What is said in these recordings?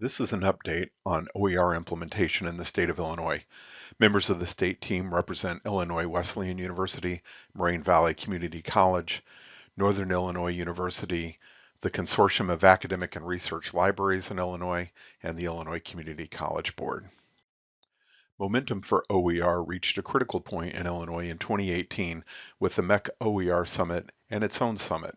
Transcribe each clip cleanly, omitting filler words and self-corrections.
This is an update on OER implementation in the state of Illinois. Members of the state team represent Illinois Wesleyan University, Moraine Valley Community College, Northern Illinois University, the Consortium of Academic and Research Libraries in Illinois, and the Illinois Community College Board. Momentum for OER reached a critical point in Illinois in 2018 with the MEC OER Summit and its own summit.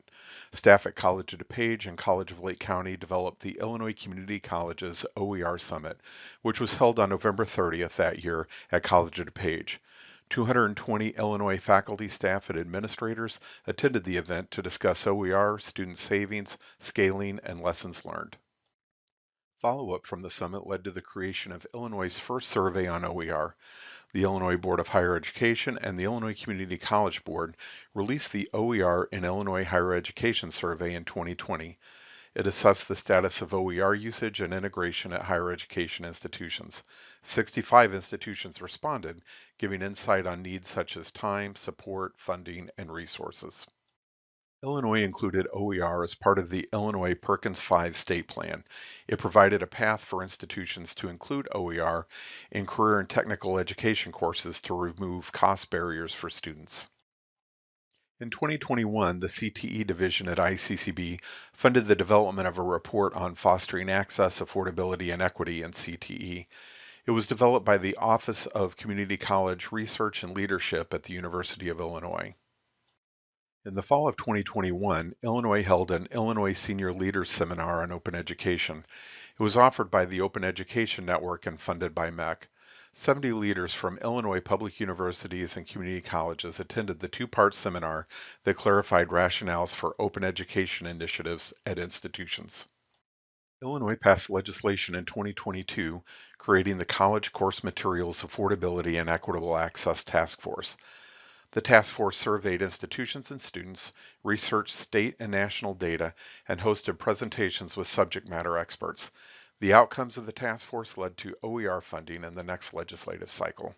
Staff at College of DuPage and College of Lake County developed the Illinois Community College's OER Summit, which was held on November 30th that year at College of DuPage. 220 Illinois faculty, staff, and administrators attended the event to discuss OER, student savings, scaling, and lessons learned. Follow-up from the summit led to the creation of Illinois' first survey on OER. The Illinois Board of Higher Education and the Illinois Community College Board released the OER in Illinois Higher Education Survey in 2020. It assessed the status of OER usage and integration at higher education institutions. 65 institutions responded, giving insight on needs such as time, support, funding, and resources. Illinois included OER as part of the Illinois Perkins 5 state plan. It provided a path for institutions to include OER in career and technical education courses to remove cost barriers for students. In 2021, the CTE division at ICCB funded the development of a report on fostering access, affordability, and equity in CTE. It was developed by the Office of Community College Research and Leadership at the University of Illinois. In the fall of 2021, Illinois held an Illinois Senior Leaders Seminar on Open Education. It was offered by the Open Education Network and funded by MEC. 70 leaders from Illinois public universities and community colleges attended the two-part seminar that clarified rationales for open education initiatives at institutions. Illinois passed legislation in 2022 creating the College Course Materials Affordability and Equitable Access Task Force. The task force surveyed institutions and students, researched state and national data, and hosted presentations with subject matter experts. The outcomes of the task force led to OER funding in the next legislative cycle.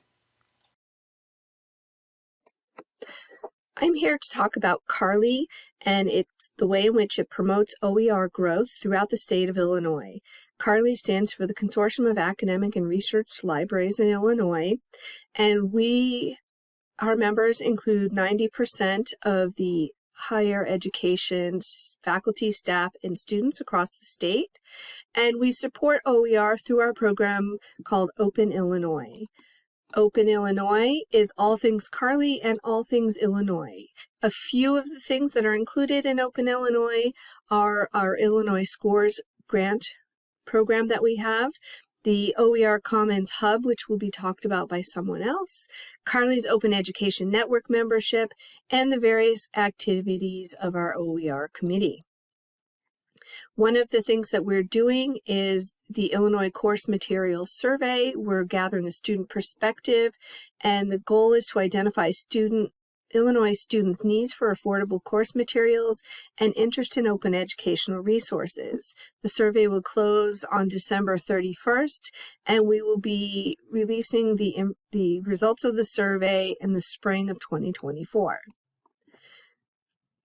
I'm here to talk about CARLI and it's the way in which it promotes OER growth throughout the state of Illinois. CARLI stands for the Consortium of Academic and Research Libraries in Illinois, and our members include 90% of the higher education faculty, staff, and students across the state. And we support OER through our program called Open Illinois. Open Illinois is all things CARLI and all things Illinois. A few of the things that are included in Open Illinois are our Illinois Scores grant program that we have, the OER Commons Hub, which will be talked about by someone else, CARLI's Open Education Network membership, and the various activities of our OER committee. One of the things that we're doing is the Illinois Course Materials Survey. We're gathering a student perspective, and the goal is to identify Illinois students' needs for affordable course materials and interest in open educational resources. The survey will close on December 31st, and we will be releasing the results of the survey in the spring of 2024.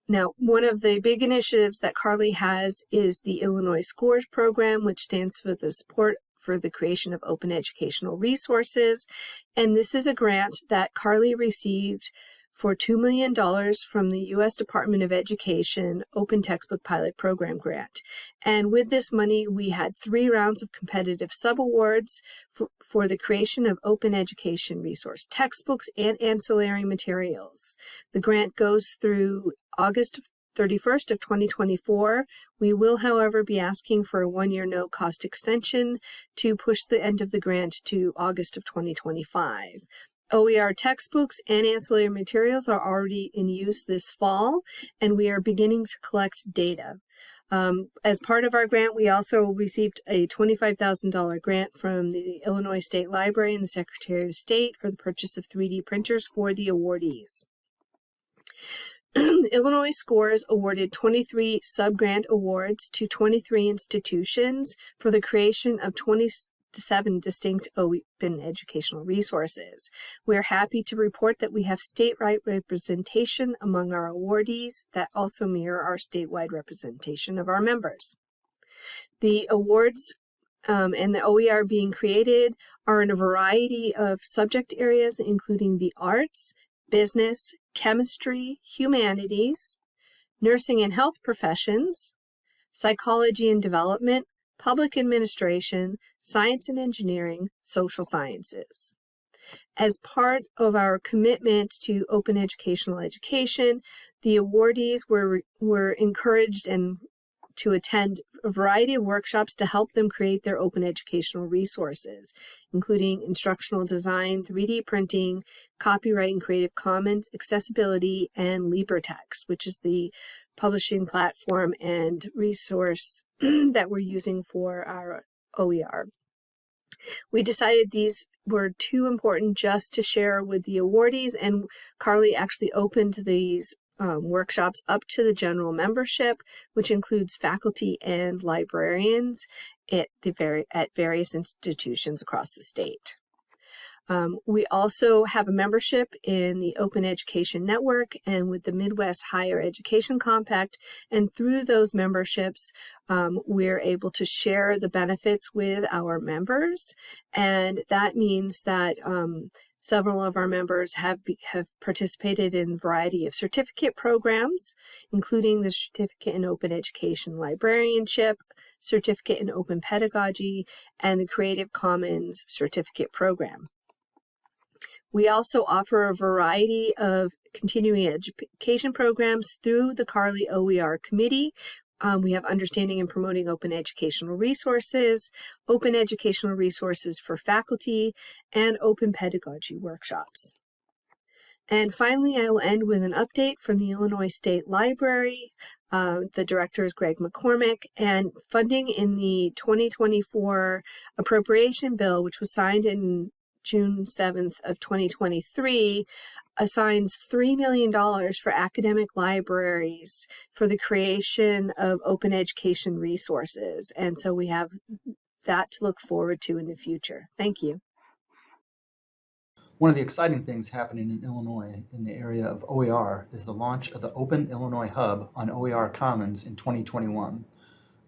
Now, one of the big initiatives that CARLI has is the Illinois Scores program, which stands for the support for the creation of open educational resources. And this is a grant that CARLI received for $2 million from the U.S. Department of Education Open Textbook Pilot Program Grant. And with this money, we had 3 rounds of competitive sub-awards for the creation of open education resource textbooks and ancillary materials. The grant goes through August 31st of 2024. We will, however, be asking for a 1-year no-cost extension to push the end of the grant to August of 2025. OER textbooks and ancillary materials are already in use this fall, and we are beginning to collect data. As part of our grant, we also received a $25,000 grant from the Illinois State Library and the Secretary of State for the purchase of 3D printers for the awardees. Illinois Scores awarded 23 sub-grant awards to 23 institutions for the creation of 27 distinct open educational resources. We're happy to report that we have statewide representation among our awardees that also mirror our statewide representation of our members. The awards and the OER being created are in a variety of subject areas, including the arts, business, chemistry, humanities, nursing and health professions, psychology and development, public administration, science and engineering, social sciences. As part of our commitment to open educational education, the awardees were encouraged to attend a variety of workshops to help them create their open educational resources, including instructional design, 3D printing, copyright and Creative Commons, accessibility, and LibreText, which is the publishing platform and resource that we're using for our OER. We decided these were too important just to share with the awardees, and Carly actually opened these workshops up to the general membership, which includes faculty and librarians at various institutions across the state. We also have a membership in the Open Education Network and with the Midwest Higher Education Compact, and through those memberships, we're able to share the benefits with our members, and that means that several of our members have participated in a variety of certificate programs, including the Certificate in Open Education Librarianship, Certificate in Open Pedagogy, and the Creative Commons Certificate Program. We also offer a variety of continuing education programs through the Carly OER Committee. We have Understanding and Promoting Open Educational Resources, Open Educational Resources for Faculty, and Open Pedagogy workshops. And finally, I will end with an update from the Illinois State Library. The director is Greg McCormick, and funding in the 2024 appropriation bill, which was signed in June 7th of 2023, assigns $3 million for academic libraries for the creation of open education resources. And so we have that to look forward to in the future. Thank you. One of the exciting things happening in Illinois in the area of OER is the launch of the Open Illinois Hub on OER Commons in 2021.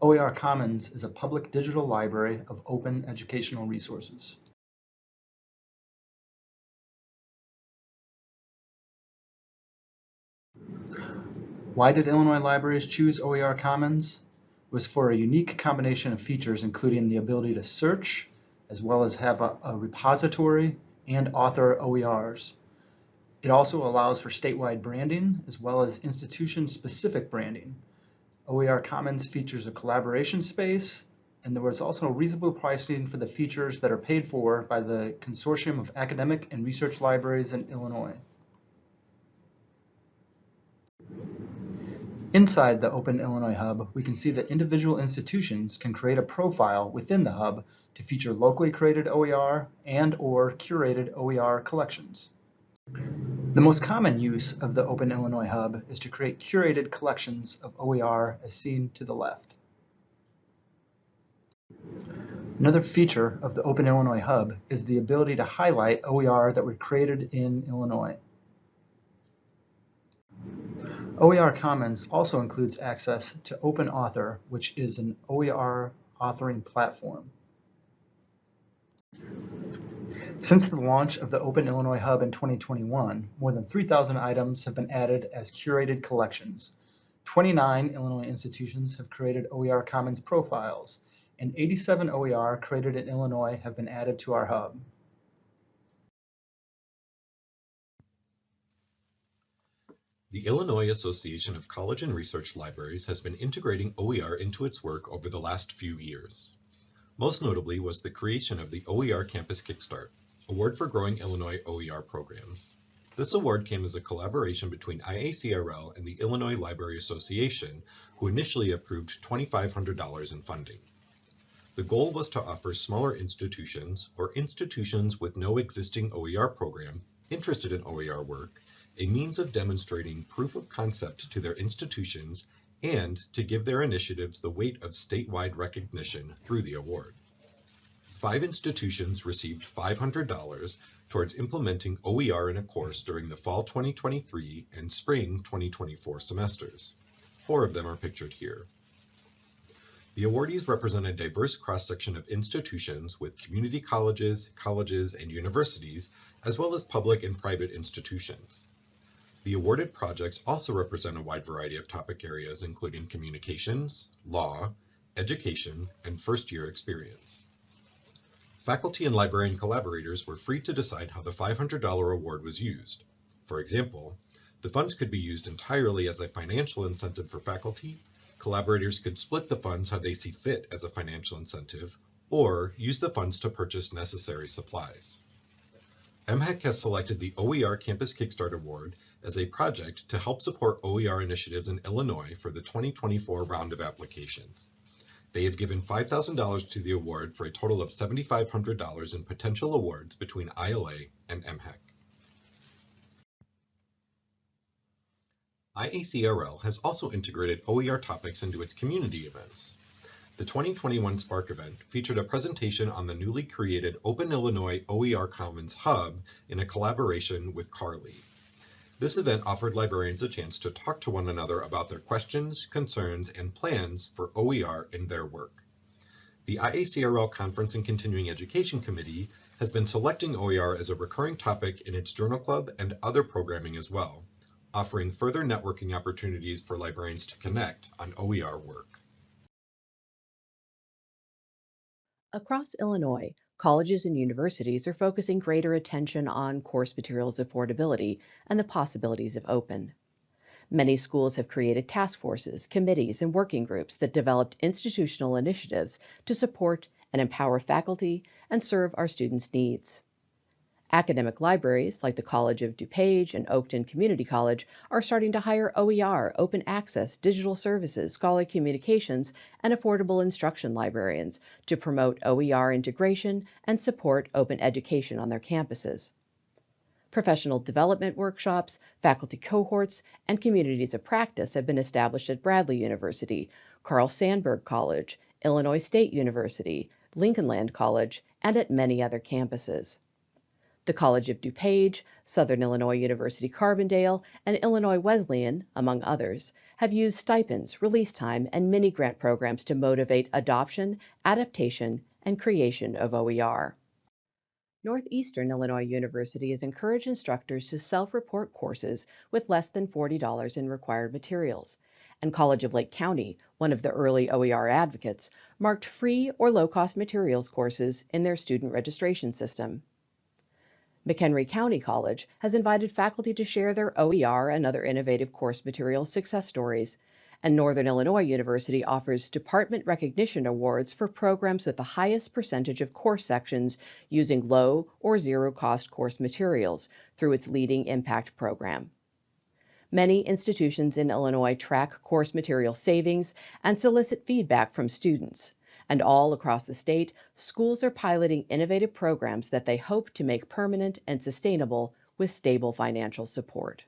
OER Commons is a public digital library of open educational resources. Why did Illinois libraries choose OER Commons? It was for a unique combination of features, including the ability to search, as well as have a repository and author OERs. It also allows for statewide branding, as well as institution-specific branding. OER Commons features a collaboration space, and there was also reasonable pricing for the features that are paid for by the Consortium of Academic and Research Libraries in Illinois. Inside the Open Illinois Hub, we can see that individual institutions can create a profile within the hub to feature locally created OER and/or curated OER collections. The most common use of the Open Illinois Hub is to create curated collections of OER, as seen to the left. Another feature of the Open Illinois Hub is the ability to highlight OER that were created in Illinois. OER Commons also includes access to Open Author, which is an OER authoring platform. Since the launch of the Open Illinois Hub in 2021, more than 3,000 items have been added as curated collections. 29 Illinois institutions have created OER Commons profiles, and 87 OER created in Illinois have been added to our hub. The Illinois Association of College and Research Libraries has been integrating OER into its work over the last few years. Most notably was the creation of the OER Campus Kickstart, Award for Growing Illinois OER Programs. This award came as a collaboration between IACRL and the Illinois Library Association, who initially approved $2,500 in funding. The goal was to offer smaller institutions or institutions with no existing OER program interested in OER work a means of demonstrating proof of concept to their institutions and to give their initiatives the weight of statewide recognition through the award. 5 institutions received $500 towards implementing OER in a course during the fall 2023 and spring 2024 semesters. 4 of them are pictured here. The awardees represent a diverse cross-section of institutions with community colleges, and universities, as well as public and private institutions. The awarded projects also represent a wide variety of topic areas, including communications, law, education, and first-year experience. Faculty and librarian collaborators were free to decide how the $500 award was used. For example, the funds could be used entirely as a financial incentive for faculty, collaborators could split the funds how they see fit as a financial incentive, or use the funds to purchase necessary supplies. MHEC has selected the OER Campus Kickstart Award as a project to help support OER initiatives in Illinois for the 2024 round of applications. They have given $5,000 to the award for a total of $7,500 in potential awards between ILA and MHEC. IACRL has also integrated OER topics into its community events. The 2021 Spark event featured a presentation on the newly created Open Illinois OER Commons Hub in a collaboration with Carly. This event offered librarians a chance to talk to one another about their questions, concerns, and plans for OER in their work. The IACRL Conference and Continuing Education Committee has been selecting OER as a recurring topic in its Journal Club and other programming as well, offering further networking opportunities for librarians to connect on OER work. Across Illinois, colleges and universities are focusing greater attention on course materials affordability and the possibilities of open. Many schools have created task forces, committees, and working groups that developed institutional initiatives to support and empower faculty and serve our students' needs. Academic libraries, like the College of DuPage and Oakton Community College, are starting to hire OER, open access, digital services, scholarly communications, and affordable instruction librarians to promote OER integration and support open education on their campuses. Professional development workshops, faculty cohorts, and communities of practice have been established at Bradley University, Carl Sandburg College, Illinois State University, Lincoln Land College, and at many other campuses. The College of DuPage, Southern Illinois University Carbondale, and Illinois Wesleyan, among others, have used stipends, release time, and mini-grant programs to motivate adoption, adaptation, and creation of OER. Northeastern Illinois University has encouraged instructors to self-report courses with less than $40 in required materials, and College of Lake County, one of the early OER advocates, marked free or low-cost materials courses in their student registration system. McHenry County College has invited faculty to share their OER and other innovative course materials success stories, and Northern Illinois University offers department recognition awards for programs with the highest percentage of course sections using low or zero-cost course materials through its Leading Impact program. Many institutions in Illinois track course material savings and solicit feedback from students. And all across the state, schools are piloting innovative programs that they hope to make permanent and sustainable with stable financial support.